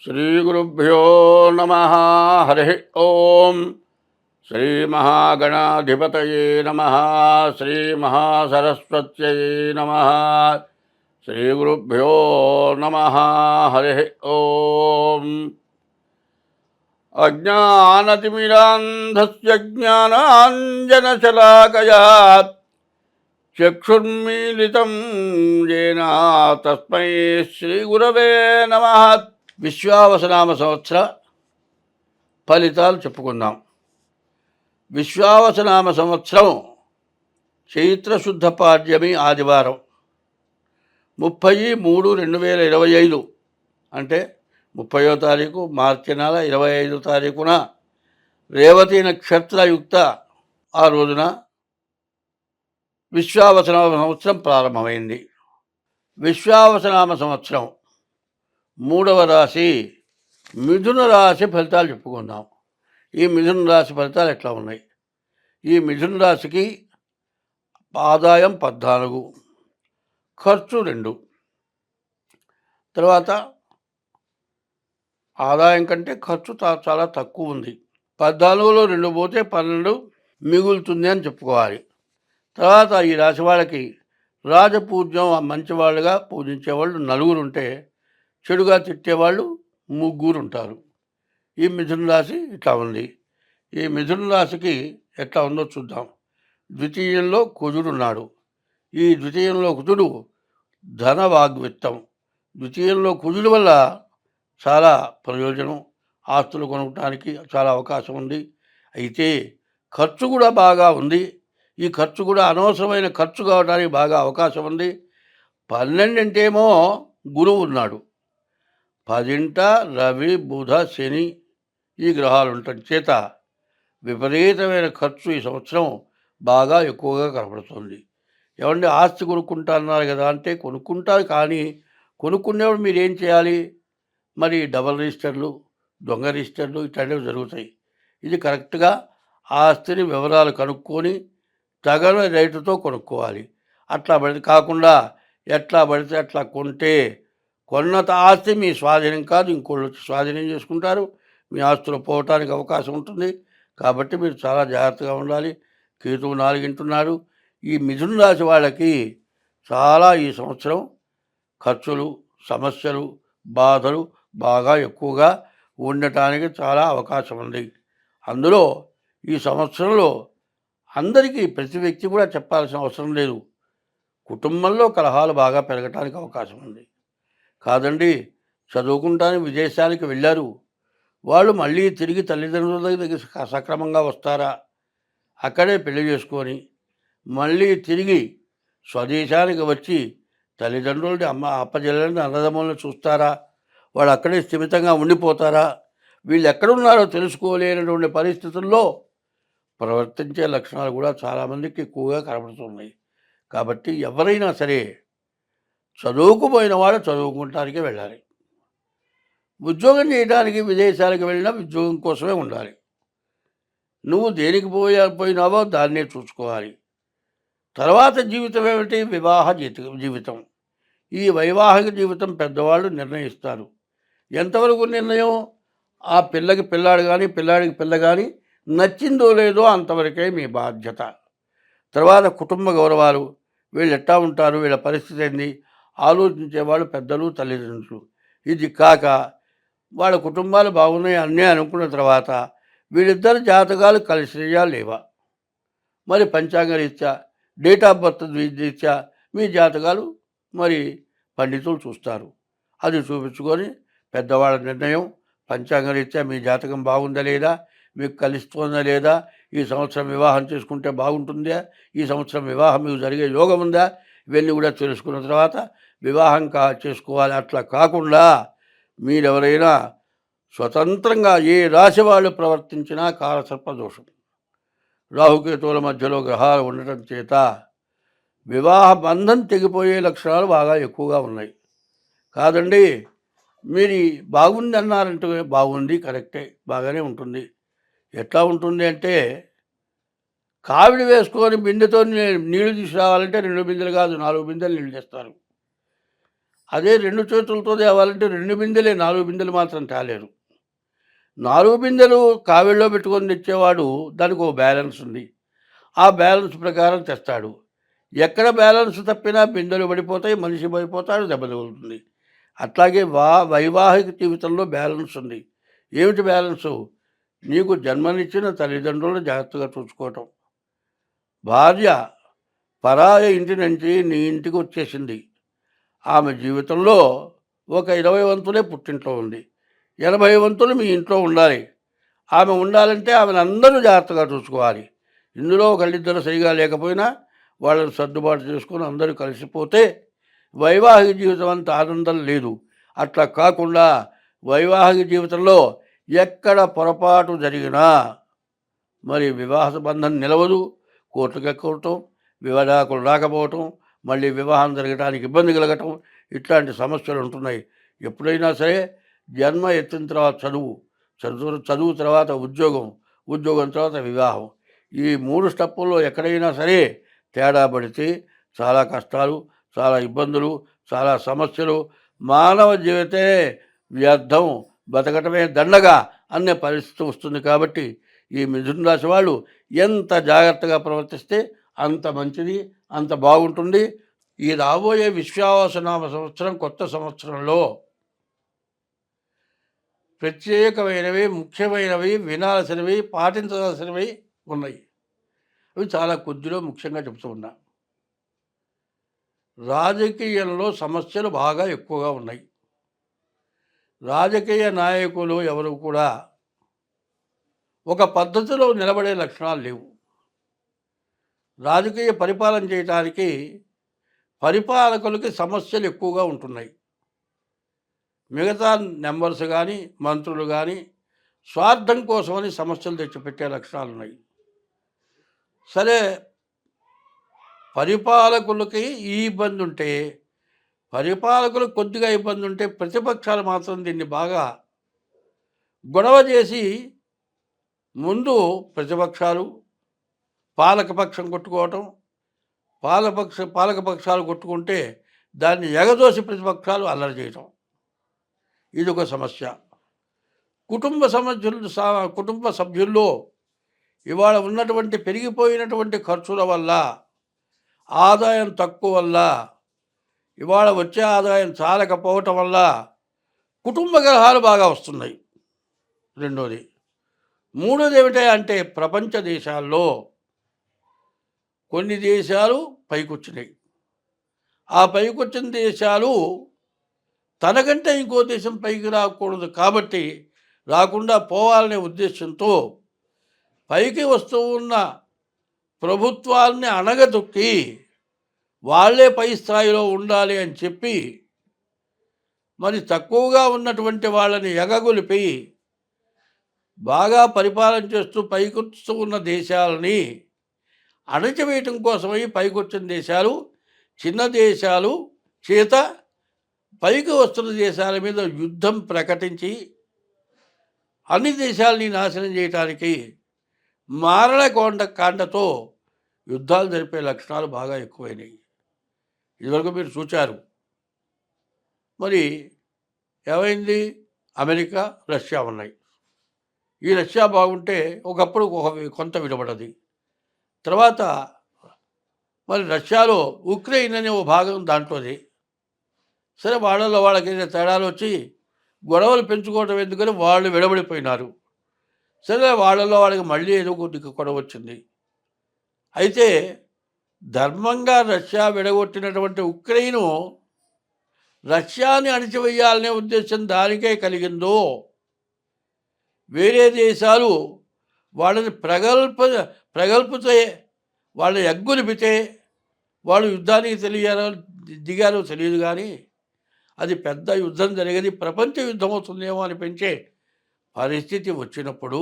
శ్రీగురుభ్యో నమ. హరి ఓం. శ్రీమహాగణాధిపతయే నమ. శ్రీమహాసరస్వత్యై నమ. శ్రీగురుభ్యో నమ. హరి ఓం. అజ్ఞానతిమిరాంధస్య జ్ఞానాంజనశలాకయా చక్షుర్మీలితం येन తస్మై శ్రీగురవే నమః. విశ్వావసనామ సంవత్సర ఫలితాలు చెప్పుకుందాం. విశ్వావసనామ సంవత్సరం చైత్రశుద్ధ పాడ్యమి ఆదివారం 30/3/2025 అంటే 30వ తారీఖు మార్చి నెల 25వ తారీఖున రేవతి నక్షత్రయుక్త ఆ రోజున విశ్వావసనామ సంవత్సరం ప్రారంభమైంది. విశ్వావసనామ సంవత్సరం 3వ రాశి మిథున రాశి ఫలితాలు చెప్పుకుందాం. ఈ మిథున రాశి ఫలితాలు ఎట్లా ఉన్నాయి? ఈ మిథున రాశికి ఆదాయం 14, ఖర్చు 2. తర్వాత ఆదాయం కంటే ఖర్చు చాలా తక్కువ ఉంది. 14లో 2 పోతే 12 మిగులుతుంది అని చెప్పుకోవాలి. తర్వాత ఈ రాశి వాళ్ళకి రాజపూజ్యం, మంచివాళ్ళుగా పూజించేవాళ్ళు 4 ఉంటే చెడుగా తిట్టేవాళ్ళు 3 ఉంటారు. ఈ మిథున రాశి ఇట్లా ఉంది. ఈ మిథున రాశికి ఎట్లా ఉందో చూద్దాం. ద్వితీయంలో కుజుడున్నాడు. ఈ ద్వితీయంలో కుజుడు ధన వాగ్విత్తం. ద్వితీయంలో కుజుడు వల్ల చాలా ప్రయోజనం, ఆస్తులు కొనడానికి చాలా అవకాశం ఉంది. అయితే ఖర్చు కూడా బాగా ఉంది. ఈ ఖర్చు కూడా అనవసరమైన ఖర్చు కావడానికి బాగా అవకాశం ఉంది. 12 ఏమో గురువు ఉన్నాడు. 10 రవి, బుధ, శని ఈ గ్రహాలు ఉండటం చేత విపరీతమైన ఖర్చు ఈ సంవత్సరం బాగా ఎక్కువగా కనపడుతుంది. ఏమంటే ఆస్తి కొనుక్కుంటా అన్నారు కదా అంటే కొనుక్కుంటారు, కానీ కొనుక్కునేప్పుడు మీరు ఏం చేయాలి? మరి డబల్ రిజిస్టర్లు, దొంగ రిజిస్టర్లు ఇట్లాంటివి జరుగుతాయి. ఇది కరెక్ట్గా ఆస్తిని వివరాలు కనుక్కొని తగిన రేటుతో కొనుక్కోవాలి. అట్లా కాకుండా ఎట్లా పడితే అట్లా కొంటే కొన్నంత ఆస్తి మీ స్వాధీనం కాదు, ఇంకోళ్ళు వచ్చి స్వాధీనం చేసుకుంటారు. మీ ఆస్తులు పోవటానికి అవకాశం ఉంటుంది. కాబట్టి మీరు చాలా జాగ్రత్తగా ఉండాలి. కేతువు 4 ఈ మిథున రాశి వాళ్ళకి చాలా ఈ సంవత్సరం ఖర్చులు, సమస్యలు, బాధలు బాగా ఎక్కువగా ఉండటానికి చాలా అవకాశం ఉంది. అందులో ఈ సంవత్సరంలో అందరికీ ప్రతి వ్యక్తి కూడా చెప్పాల్సిన అవసరం లేదు. కుటుంబంలో కలహాలు బాగా పెరగటానికి అవకాశం ఉంది. కాదండి, చదువుకుంటానికి విదేశానికి వెళ్ళారు, వాళ్ళు మళ్ళీ తిరిగి తల్లిదండ్రుల దగ్గర సక్రమంగా వస్తారా? అక్కడే పెళ్లి చేసుకొని మళ్ళీ తిరిగి స్వదేశానికి వచ్చి తల్లిదండ్రులని అప్పజల్లని అన్నదమ్ములను చూస్తారా? వాళ్ళు అక్కడే స్థిమితంగా ఉండిపోతారా? వీళ్ళు ఎక్కడున్నారో తెలుసుకోలేనటువంటి పరిస్థితుల్లో ప్రవర్తించే లక్షణాలు కూడా చాలామందికి ఎక్కువగా కనబడుతున్నాయి. కాబట్టి ఎవరైనా సరే చదువుకుపోయిన వాళ్ళు చదువుకుంటానికి వెళ్ళాలి. ఉద్యోగం చేయడానికి విదేశాలకు వెళ్ళినా ఉద్యోగం కోసమే ఉండాలి. నువ్వు దేనికి పోయినావో దాన్నే చూసుకోవాలి. తర్వాత జీవితం ఏమిటి? వివాహ జీవితం. ఈ వైవాహిక జీవితం పెద్దవాళ్ళు నిర్ణయిస్తారు. ఎంతవరకు నిర్ణయం? ఆ పిల్లకి పిల్లాడు కానీ పిల్లాడికి పిల్ల కానీ నచ్చిందో లేదో అంతవరకే మీ బాధ్యత. తర్వాత కుటుంబ గౌరవాలు, వీళ్ళు ఎట్టా ఉంటారు, వీళ్ళ పరిస్థితి ఏంది ఆలోచించేవాళ్ళు పెద్దలు, తల్లిదండ్రులు. ఇది కాక వాళ్ళ కుటుంబాలు బాగున్నాయి అన్నీ అనుకున్న తర్వాత వీళ్ళిద్దరు జాతకాలు కలిసియా లేవా, మరి పంచాంగ రీత్యా, డేట్ ఆఫ్ బర్త్ రీత్యా మీ జాతకాలు మరి పండితులు చూస్తారు. అది చూపించుకొని పెద్దవాళ్ళ నిర్ణయం, పంచాంగ రీత్యా మీ జాతకం బాగుందా లేదా, మీకు కలుస్తుందా లేదా, ఈ సంవత్సరం వివాహం చేసుకుంటే బాగుంటుందా, ఈ సంవత్సరం వివాహం మీకు జరిగే యోగం ఉందా, ఇవన్నీ కూడా తెలుసుకున్న తర్వాత వివాహం చేసుకోవాలి. అట్లా కాకుండా మీరెవరైనా స్వతంత్రంగా ఏ రాశి వాళ్ళు ప్రవర్తించినా కాలసర్పదోషం, రాహుకేతువుల మధ్యలో గ్రహాలు ఉండటం చేత వివాహ బంధం తెగిపోయే లక్షణాలు బాగా ఎక్కువగా ఉన్నాయి. కాదండి, మీరు బాగుంది అన్నారంటే బాగుంది, కరెక్టే, బాగానే ఉంటుంది. ఎట్లా ఉంటుంది అంటే కావిడి వేసుకొని బిందెతో నీళ్లు తీసుకురావాలంటే 2 బిందెలు కాదు 4 బిందెలు నీళ్ళు తెస్తారు. అదే 2 చేతులతో తేవాలంటే 2 బిందెలే, 4 బిందెలు మాత్రం తేలేరు. 4 బిందెలు కావిడిలో పెట్టుకొని తెచ్చేవాడు దానికో బ్యాలెన్స్ ఉంది. ఆ బ్యాలెన్స్ ప్రకారం తెస్తాడు. ఎక్కడ బ్యాలెన్స్ తప్పినా బిందెలు పడిపోతాయి, మనిషి పడిపోతాడు, దెబ్బ తగులుతుంది. అట్లాగే వైవాహిక జీవితంలో బ్యాలెన్స్ ఉంది. ఏమిటి బ్యాలెన్సు? నీకు జన్మనిచ్చిన తల్లిదండ్రులను జాగ్రత్తగా చూసుకోవటం. భార్య పరాయి ఇంటి నుంచి నీ ఇంటికి వచ్చేసింది. ఆమె జీవితంలో ఒక 20 వంతులే పుట్టింట్లో ఉంది. 80 వంతులు మీ ఇంట్లో ఉండాలి. ఆమె ఉండాలంటే ఆమెను అందరూ జాగ్రత్తగా చూసుకోవాలి. ఇందులో ఒకళ్ళిద్దరు సరిగా లేకపోయినా వాళ్ళని సర్దుబాటు చేసుకొని అందరూ కలిసిపోతే వైవాహిక జీవితం అంత ఆనందం లేదు. అట్లా కాకుండా వైవాహిక జీవితంలో ఎక్కడ పొరపాటు జరిగినా మరి వివాహ బంధం నిలవదు. కోర్టుకెక్కవటం, విడాకులు రాకపోవటం, మళ్ళీ వివాహం జరగడానికి ఇబ్బంది కలగటం, ఇట్లాంటి సమస్యలు ఉంటున్నాయి. ఎప్పుడైనా సరే జన్మ ఎత్తిన తర్వాత చదువు తర్వాత ఉద్యోగం తర్వాత వివాహం, ఈ 3 స్టెప్పుల్లో ఎక్కడైనా సరే తేడా పడితే చాలా కష్టాలు, చాలా ఇబ్బందులు, చాలా సమస్యలు, మానవ జీవితే వ్యర్థం, బతకటమే దండగా అనే పరిస్థితి వస్తుంది. కాబట్టి ఈ మిథున రాశి వాళ్ళు ఎంత జాగ్రత్తగా ప్రవర్తిస్తే అంత మంచిది, అంత బాగుంటుంది. ఈ రాబోయే విశ్వావసనామ సంవత్సరం, కొత్త సంవత్సరంలో ప్రత్యేకమైనవి, ముఖ్యమైనవి, వినాల్సినవి, పాటించాల్సినవి ఉన్నాయి. అవి చాలా కొద్దిలో ముఖ్యంగా చెప్తూ ఉన్నా. రాజకీయంలో సమస్యలు బాగా ఎక్కువగా ఉన్నాయి. రాజకీయ నాయకులు ఎవరు కూడా ఒక పద్ధతిలో నిలబడే లక్షణాలు లేవు. రాజకీయ పరిపాలన చేయడానికి పరిపాలకులకి సమస్యలు ఎక్కువగా ఉంటున్నాయి. మిగతా మెంబర్స్ కానీ, మంత్రులు కానీ స్వార్థం కోసమని సమస్యలు తెచ్చిపెట్టే లక్షణాలు ఉన్నాయి. సరే, పరిపాలకులకి ఈ ఇబ్బంది ఉంటే, పరిపాలకులకు కొద్దిగా ఇబ్బంది ఉంటే, ప్రతిపక్షాలు మాత్రం దీన్ని బాగా గొడవ చేసి ముందు ప్రతిపక్షాలు పాలకపక్షం కొట్టుకోవటం, పాలకపక్షాలు కొట్టుకుంటే దాన్ని ఎగదోసి ప్రతిపక్షాలు అల్లరి చేయటం, ఇది ఒక సమస్య. కుటుంబ సభ్యుల్లో ఇవాళ ఉన్నటువంటి పెరిగిపోయినటువంటి ఖర్చుల వల్ల, ఆదాయం తక్కువ వల్ల, ఇవాళ వచ్చే ఆదాయం చాలకపోవటం వల్ల కుటుంబ కలహాలు బాగా వస్తున్నాయి. రెండోది. మూడోది ఏమిటి అంటే, ప్రపంచ దేశాల్లో కొన్ని దేశాలు పైకొచ్చినాయి. ఆ పైకొచ్చిన దేశాలు తనకంటే ఇంకో దేశం పైకి రాకూడదు కాబట్టి, రాకుండా పోవాలనే ఉద్దేశంతో పైకి వస్తూ ఉన్న ప్రభుత్వాల్ని అణగదొక్కి వాళ్ళే పై స్థాయిలో ఉండాలి అని చెప్పి, మరి తక్కువగా ఉన్నటువంటి వాళ్ళని ఎగగొలిపి బాగా పరిపాలన చేస్తూ పైకొస్తూ ఉన్న దేశాలని అణచివేయటం కోసమై పైకొచ్చిన దేశాలు చిన్న దేశాలు చేత పైకి వస్తున్న దేశాల మీద యుద్ధం ప్రకటించి అన్ని దేశాలని నాశనం చేయటానికి కాండతో యుద్ధాలు జరిపే లక్షణాలు బాగా ఎక్కువైనాయి. ఇదివరకు మీరు చూచారు. మరి ఏమైంది? అమెరికా, రష్యా ఉన్నాయి. ఈ రష్యా బాగుంటే ఒకప్పుడు కొంత విడబడది. తర్వాత మరి రష్యాలో ఉక్రెయిన్ అనే ఓ భాగం దాంట్లోది. సరే, వాళ్ళకి తేడాలు వచ్చి గొడవలు పెంచుకోవడం ఎందుకని వాళ్ళు విడబడిపోయినారు. సరే, వాళ్ళకి మళ్ళీ ఏదో కొద్దిగా గొడవ వచ్చింది. అయితే ధర్మంగా రష్యా విడగొట్టినటువంటి ఉక్రెయిను రష్యాని అణిచివేయాలనే ఉద్దేశం దానికే కలిగిందో, వేరే దేశాలు వాళ్ళని ప్రగల్పితే, వాళ్ళని ఎగ్గులిపితే వాళ్ళు యుద్ధానికి దిగారో తెలియదు. కానీ అది పెద్ద యుద్ధం జరిగేది, ప్రపంచ యుద్ధం అవుతుందేమో అనిపించే పరిస్థితి వచ్చినప్పుడు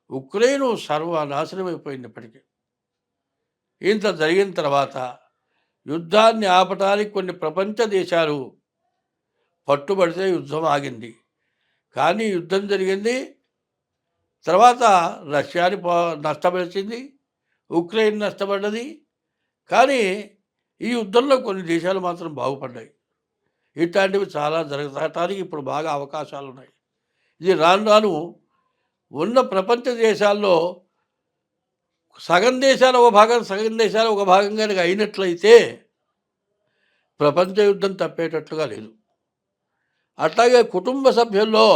ఉక్రెయిన్ సర్వనాశనం అయిపోయింది. ఇప్పటికీ ఇంత జరిగిన తర్వాత యుద్ధాన్ని ఆపటానికి కొన్ని ప్రపంచ దేశాలు పట్టుబడితే యుద్ధం ఆగింది. కానీ యుద్ధం జరిగింది, తర్వాత రష్యాని నష్టపరిచింది, ఉక్రెయిన్ నష్టపడ్డది. కానీ ఈ యుద్ధంలో కొన్ని దేశాలు మాత్రం బాగుపడ్డాయి. ఇట్లాంటివి చాలా జరగటానికి ఇప్పుడు బాగా అవకాశాలు ఉన్నాయి. ఇది రాను రాను ఉన్న ప్రపంచ దేశాల్లో సగం దేశాలు ఒక భాగం, సగం దేశాలు ఒక భాగం గనుక అయినట్లయితే ప్రపంచ యుద్ధం తప్పేటట్లుగా లేదు. అట్లాగే కుటుంబ సభ్యుల్లో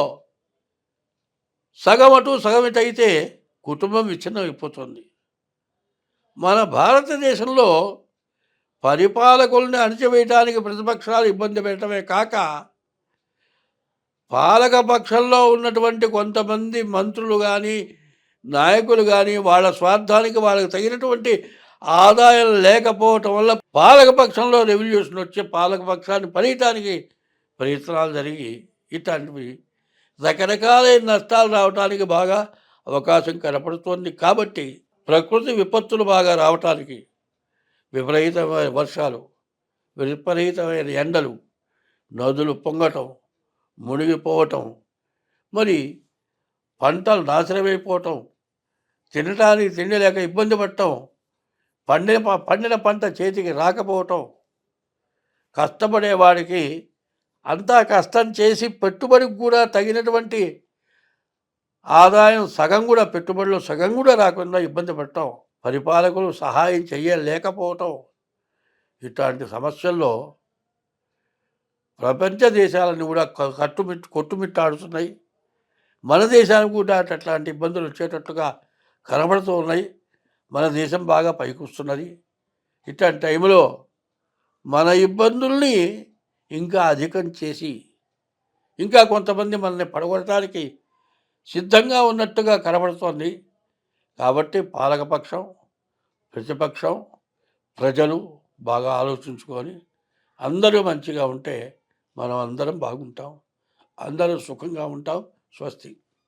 సగం అటు సగం ఇటు అయితే కుటుంబం విచ్ఛిన్నమైపోతుంది. మన భారతదేశంలో పరిపాలకుల్ని అణిచివేయటానికి ప్రతిపక్షాలు ఇబ్బంది పెట్టడమే కాక, పాలక పక్షంలో ఉన్నటువంటి కొంతమంది మంత్రులు కానీ, నాయకులు కానీ వాళ్ళ స్వార్థానికి వాళ్ళకి తగినటువంటి ఆదాయం లేకపోవటం వల్ల పాలకపక్షంలో రెవల్యూషన్ వచ్చి పాలకపక్షాన్ని పనియటానికి ప్రయత్నాలు జరిగి ఇట్లాంటివి రకరకాలైన నష్టాలు రావడానికి బాగా అవకాశం కనపడుతోంది. కాబట్టి ప్రకృతి విపత్తులు బాగా రావటానికి విపరీతమైన వర్షాలు, విపరీతమైన ఎండలు, నదులు పొంగటం, మునిగిపోవటం, మరి పంటలు నాశనమైపోవటం, తినటానికి తిండి లేక ఇబ్బంది పడటం, పండిన పంట చేతికి రాకపోవటం, కష్టపడేవాడికి అంతా కష్టం చేసి పెట్టుబడికి కూడా తగినటువంటి ఆదాయం సగం కూడా, పెట్టుబడిలో సగం కూడా రాకుండా ఇబ్బంది పడటం, పరిపాలకులు సహాయం చేయలేకపోవటం, ఇట్లాంటి సమస్యల్లో ప్రపంచ దేశాలను కూడా కొట్టుమిట్టాడుతున్నాయి. మన దేశానికి కూడా అట్లాంటి ఇబ్బందులు వచ్చేటట్లుగా కనబడుతూ ఉన్నాయి. మన దేశం బాగా పైకి వస్తున్నది. ఇట్లాంటి టైంలో మన ఇబ్బందుల్ని ఇంకా అధికం చేసి ఇంకా కొంతమంది మనల్ని పడగొట్టడానికి సిద్ధంగా ఉన్నట్టుగా కనబడుతోంది. కాబట్టి పాలకపక్షం, ప్రతిపక్షం, ప్రజలు బాగా ఆలోచించుకొని అందరూ మంచిగా ఉంటే మనం అందరం బాగుంటాం, అందరూ సుఖంగా ఉంటాం. స్వస్తి.